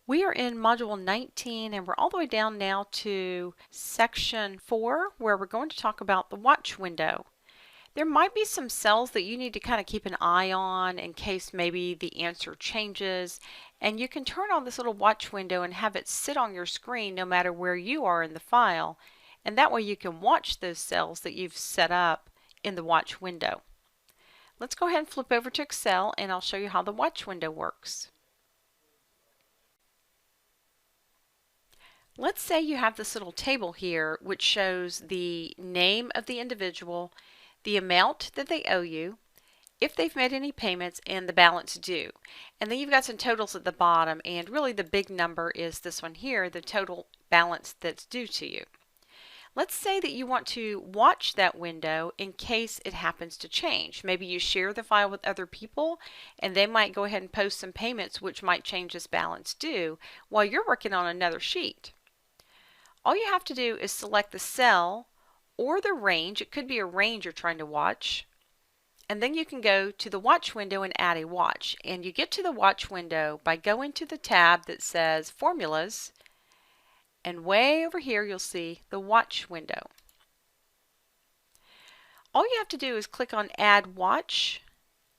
We are in Module 19 and we're all the way down now to Section 4 where we're going to talk about the watch window. There might be some cells that you need to kind of keep an eye on in case maybe the answer changes, and you can turn on this little watch window and have it sit on your screen no matter where you are in the file, and that way you can watch those cells that you've set up in the watch window. Let's go ahead and flip over to Excel and I'll show you how the watch window works. Let's say you have this little table here which shows the name of the individual, the amount that they owe you, if they've made any payments, and the balance due. And then you've got some totals at the bottom, and really the big number is this one here, the total balance that's due to you. Let's say that you want to watch that window in case it happens to change. Maybe you share the file with other people and they might go ahead and post some payments which might change this balance due while you're working on another sheet. All you have to do is select the cell or the range. It could be a range you're trying to watch. And then you can go to the watch window and add a watch. And you get to the watch window by going to the tab that says Formulas. And way over here you'll see the watch window. All you have to do is click on Add Watch.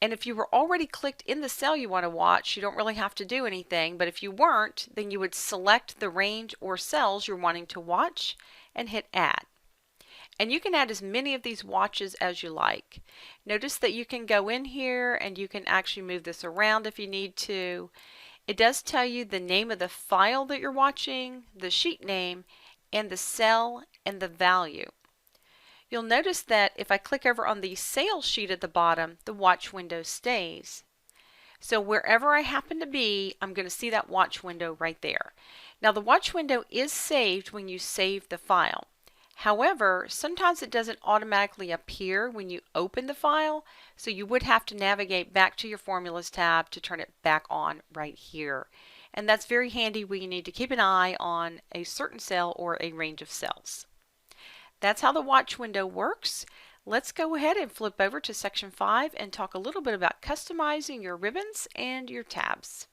And if you were already clicked in the cell you want to watch, you don't really have to do anything. But if you weren't, then you would select the range or cells you're wanting to watch and hit Add. And you can add as many of these watches as you like. Notice that you can go in here and you can actually move this around if you need to. It does tell you the name of the file that you're watching, the sheet name, and the cell and the value. You'll notice that if I click over on the sales sheet at the bottom, the watch window stays. So wherever I happen to be, I'm going to see that watch window right there. Now the watch window is saved when you save the file. However, sometimes it doesn't automatically appear when you open the file, so you would have to navigate back to your Formulas tab to turn it back on right here. And that's very handy when you need to keep an eye on a certain cell or a range of cells. That's how the watch window works. Let's go ahead and flip over to Section 5 and talk a little bit about customizing your ribbons and your tabs.